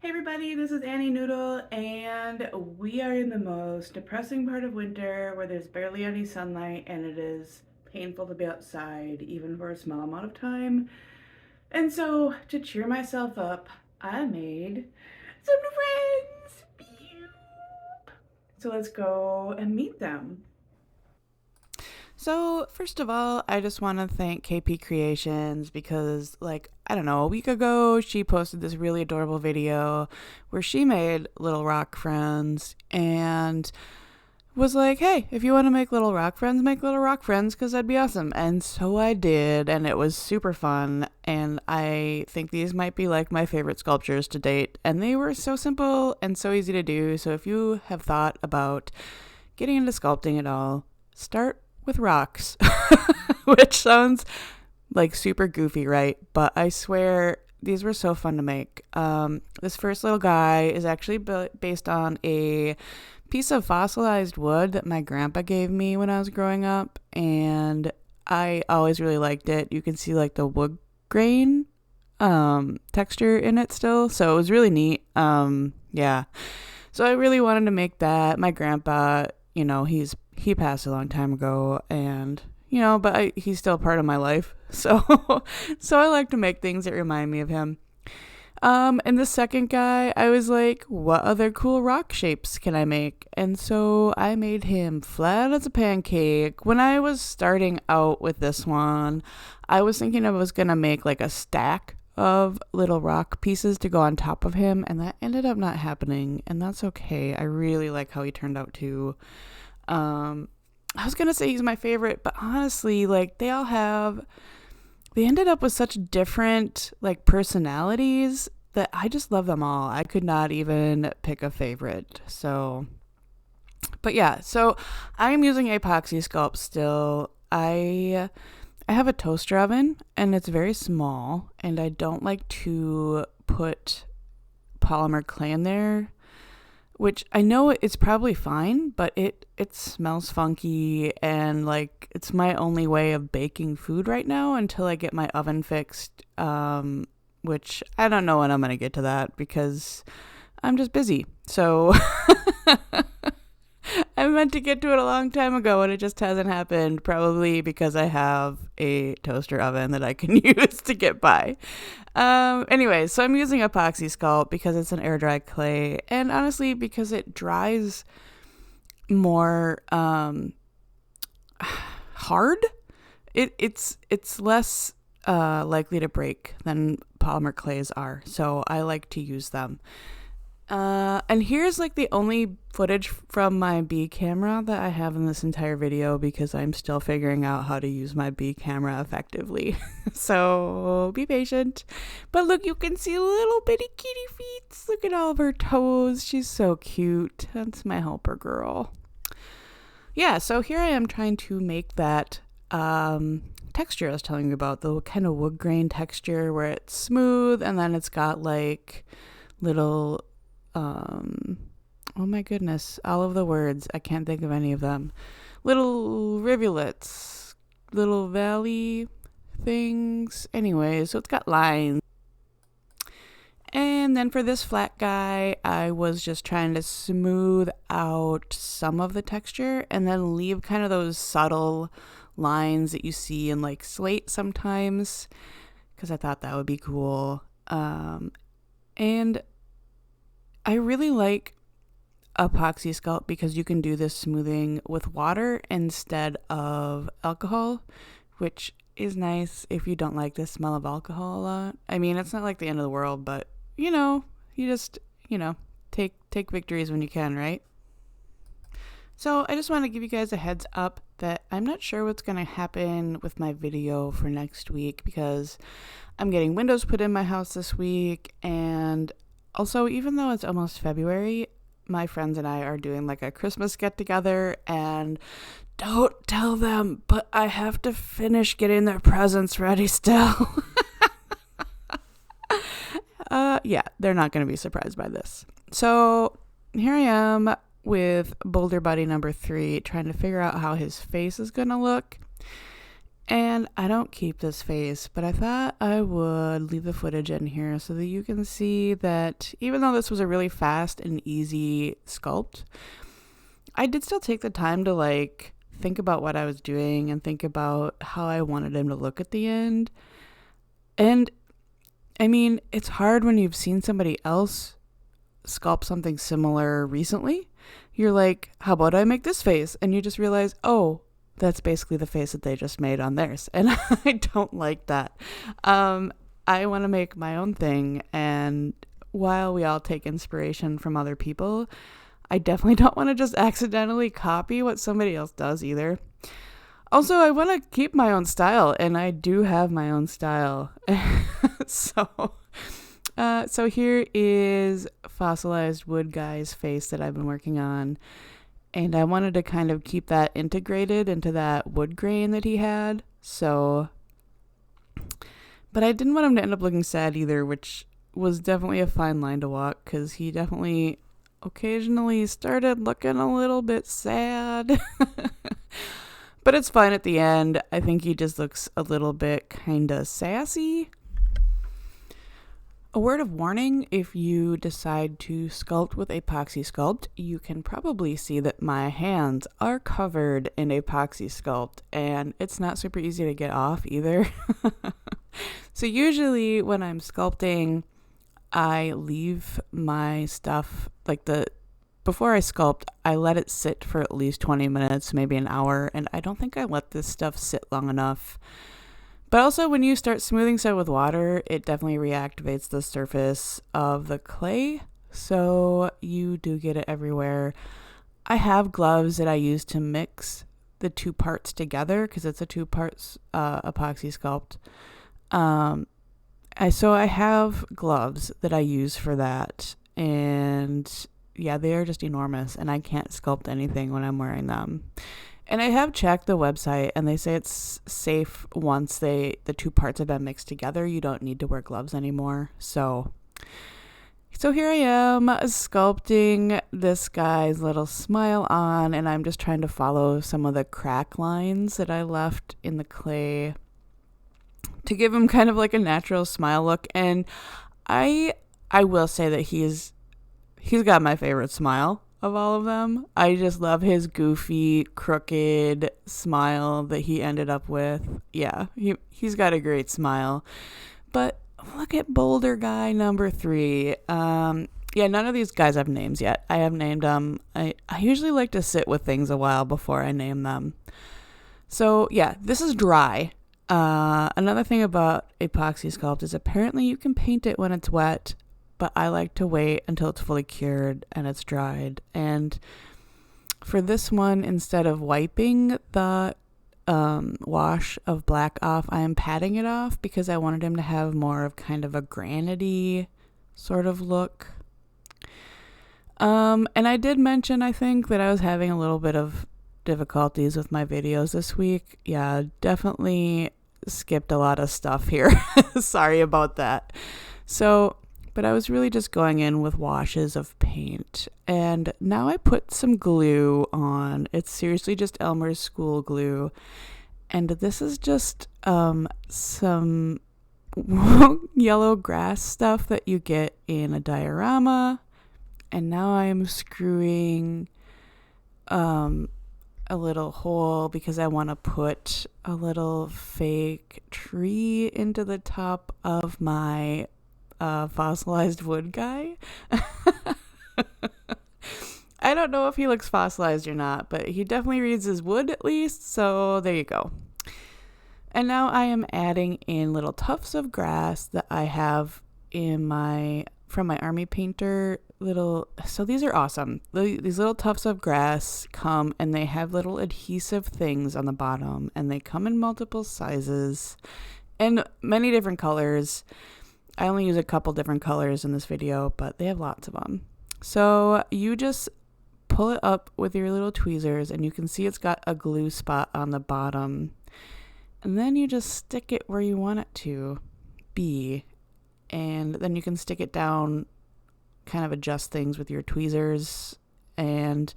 Hey everybody, this is Annie Noodle, and we are in the most depressing part of winter where there's barely any sunlight and it is painful to be outside, even for a small amount of time. And so, to cheer myself up, I made some new friends. So let's go and meet them. So, first of all, I just want to thank KP Creations because, I don't know, a week ago, she posted this really adorable video where she made little rock friends and was like, hey, if you want to make little rock friends, make little rock friends because that'd be awesome. And so I did, and it was super fun. And I think these might be like my favorite sculptures to date. And they were so simple and so easy to do. So, if you have thought about getting into sculpting at all, start with rocks, which sounds like super goofy, right? But I swear these were so fun to make. This first little guy is actually based on a piece of fossilized wood that my grandpa gave me when I was growing up, and I always really liked it. You can see like the wood grain texture in it still, so it was really neat. Yeah. So I really wanted to make that. My grandpa, he passed a long time ago, and but he's still part of my life. So so I like to make things that remind me of him. And the second guy, I was like, what other cool rock shapes can I make? And so I made him flat as a pancake. When I was starting out with this one, I was thinking I was gonna make like a stack of little rock pieces to go on top of him, and that ended up not happening, and that's okay. I really like how he turned out too. I was gonna say he's my favorite, but honestly, like they ended up with such different like personalities that I just love them all. I could not even pick a favorite. So, but yeah, so I'm using Apoxie Sculpt still. I have a toaster oven and it's very small, and I don't like to put polymer clay in there, which I know it's probably fine, but it smells funky, and like it's my only way of baking food right now until I get my oven fixed. Which I don't know when I'm gonna get to that because I'm just busy. So I meant to get to it a long time ago and it just hasn't happened, probably because I have a toaster oven that I can use to get by. Anyway, so I'm using Epoxy Sculpt because it's an air dry clay, and honestly because it dries more hard. It's less likely to break than polymer clays are, so I like to use them. And here's like the only footage from my B camera that I have in this entire video because I'm still figuring out how to use my B camera effectively. So be patient. But look, you can see little bitty kitty feet. Look at all of her toes. She's so cute. That's my helper girl. Yeah, so here I am trying to make that texture I was telling you about, the kind of wood grain texture where it's smooth and then it's got like little oh my goodness, all of the words, I can't think of any of them. Little rivulets, little valley things. Anyway, so it's got lines. And then for this flat guy, I was just trying to smooth out some of the texture and then leave kind of those subtle lines that you see in like slate sometimes because I thought that would be cool. And I really like Epoxy Sculpt because you can do this smoothing with water instead of alcohol, which is nice if you don't like the smell of alcohol a lot. I mean, it's not like the end of the world, but you just, take victories when you can, right? So I just want to give you guys a heads up that I'm not sure what's going to happen with my video for next week because I'm getting windows put in my house this week, and also, even though it's almost February, my friends and I are doing like a Christmas get together, and don't tell them, but I have to finish getting their presents ready still. Yeah, they're not going to be surprised by this. So here I am with Boulder Buddy number 3, trying to figure out how his face is going to look. And I don't keep this face, but I thought I would leave the footage in here so that you can see that even though this was a really fast and easy sculpt, I did still take the time to like think about what I was doing and think about how I wanted him to look at the end. And I mean, it's hard when you've seen somebody else sculpt something similar recently. You're like, how about I make this face? And you just realize, oh, that's basically the face that they just made on theirs. And I don't like that. I want to make my own thing. And while we all take inspiration from other people, I definitely don't want to just accidentally copy what somebody else does either. Also, I want to keep my own style, and I do have my own style. So here is fossilized wood guy's face that I've been working on. And I wanted to kind of keep that integrated into that wood grain that he had. So, but I didn't want him to end up looking sad either, which was definitely a fine line to walk because he definitely occasionally started looking a little bit sad. But it's fine at the end. I think he just looks a little bit kind of sassy. A word of warning, if you decide to sculpt with Apoxie Sculpt, you can probably see that my hands are covered in Apoxie Sculpt, and it's not super easy to get off either. So usually when I'm sculpting, I leave my stuff, before I sculpt, I let it sit for at least 20 minutes, maybe an hour, and I don't think I let this stuff sit long enough. But also when you start smoothing stuff with water, it definitely reactivates the surface of the clay. So you do get it everywhere. I have gloves that I use to mix the two parts together because it's a 2 parts epoxy sculpt. So I have gloves that I use for that. And yeah, they are just enormous and I can't sculpt anything when I'm wearing them. And I have checked the website and they say it's safe once the 2 parts have been mixed together. You don't need to wear gloves anymore. So here I am sculpting this guy's little smile on, and I'm just trying to follow some of the crack lines that I left in the clay to give him kind of like a natural smile look. And I will say that he's got my favorite smile of all of them. I just love his goofy, crooked smile that he ended up with. Yeah, he's got a great smile. But look at Boulder guy number 3. Yeah, none of these guys have names yet. I have named them. I usually like to sit with things a while before I name them. So yeah, this is dry. Another thing about Epoxy Sculpt is apparently you can paint it when it's wet, but I like to wait until it's fully cured and it's dried. And for this one, instead of wiping the wash of black off, I am patting it off because I wanted him to have more of kind of a granity sort of look. And I did mention, I think, that I was having a little bit of difficulties with my videos this week. Yeah, definitely skipped a lot of stuff here. Sorry about that. But I was really just going in with washes of paint. And now I put some glue on. It's seriously just Elmer's school glue. And this is just some yellow grass stuff that you get in a diorama. And now I'm screwing a little hole because I want to put a little fake tree into the top of my fossilized wood guy. I don't know if he looks fossilized or not, but he definitely reads as wood at least, so there you go. And now I am adding in little tufts of grass that I have from my army painter so these are awesome. These little tufts of grass come and they have little adhesive things on the bottom, and they come in multiple sizes and many different colors. I only use a couple different colors in this video, but they have lots of them. So you just pull it up with your little tweezers and you can see it's got a glue spot on the bottom. And then you just stick it where you want it to be. And then you can stick it down, kind of adjust things with your tweezers. And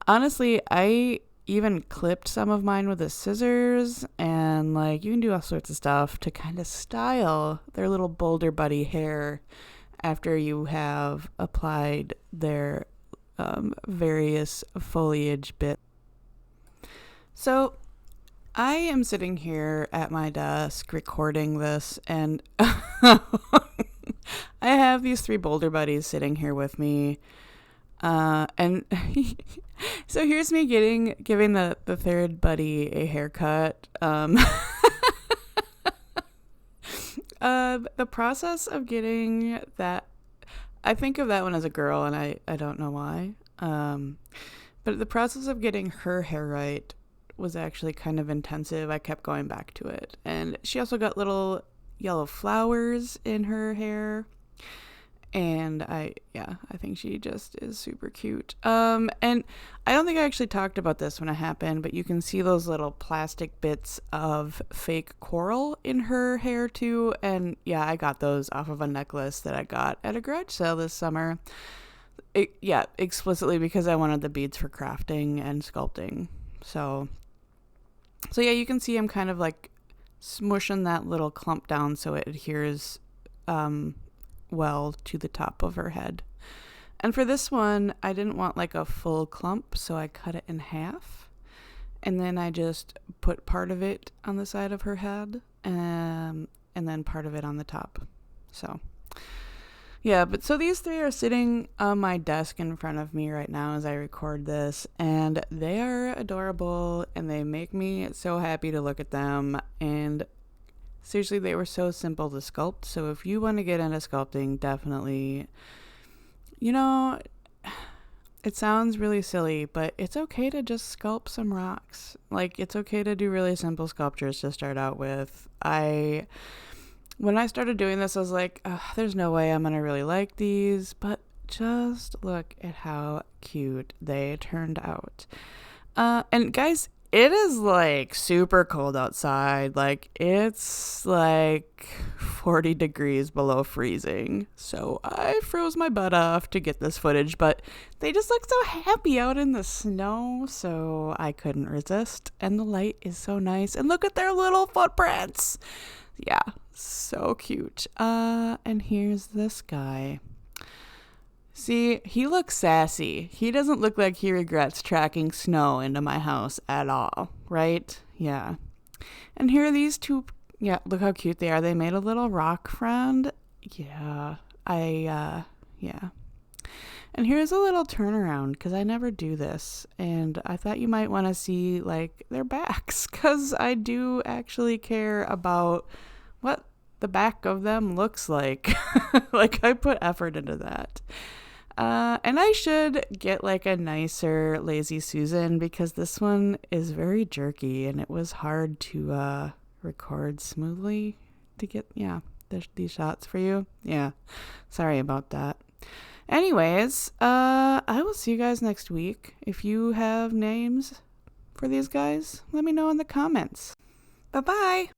honestly, I even clipped some of mine with the scissors, and like you can do all sorts of stuff to kind of style their little Boulder Buddy hair after you have applied their various foliage bits. So I am sitting here at my desk recording this, and I have these 3 Boulder Buddies sitting here with me. And so here's me giving the 3rd buddy a haircut. The process of getting that, I think of that one as a girl, and I don't know why. But the process of getting her hair right was actually kind of intensive. I kept going back to it. And she also got little yellow flowers in her hair. And I think she just is super cute. And I don't think I actually talked about this when it happened, but you can see those little plastic bits of fake coral in her hair too. And yeah, I got those off of a necklace that I got at a garage sale this summer. Explicitly because I wanted the beads for crafting and sculpting. So yeah, you can see I'm kind of like smushing that little clump down so it adheres well to the top of her head. And for this one, I didn't want like a full clump, so I cut it in half. And then I just put part of it on the side of her head, and then part of it on the top. So yeah, but so these 3 are sitting on my desk in front of me right now as I record this, and they are adorable, and they make me so happy to look at them. And seriously, they were so simple to sculpt. So if you want to get into sculpting, definitely, it sounds really silly, but it's okay to just sculpt some rocks. Like, it's okay to do really simple sculptures to start out with. When I started doing this, I was like, there's no way I'm going to really like these, but just look at how cute they turned out. And guys, it is like super cold outside. Like, it's like 40 degrees below freezing. So I froze my butt off to get this footage, but they just look so happy out in the snow. So I couldn't resist. And the light is so nice. And look at their little footprints. Yeah, so cute. And here's this guy. See, he looks sassy. He doesn't look like he regrets tracking snow into my house at all, right? Yeah. And here are these 2. Yeah, look how cute they are. They made a little rock friend. Yeah. Yeah. And here's a little turnaround, because I never do this. And I thought you might want to see, like, their backs, because I do actually care about what the back of them looks like. Like, I put effort into that. And I should get like a nicer Lazy Susan, because this one is very jerky and it was hard to record smoothly to get, these shots for you. Yeah, sorry about that. Anyways, I will see you guys next week. If you have names for these guys, let me know in the comments. Bye-bye.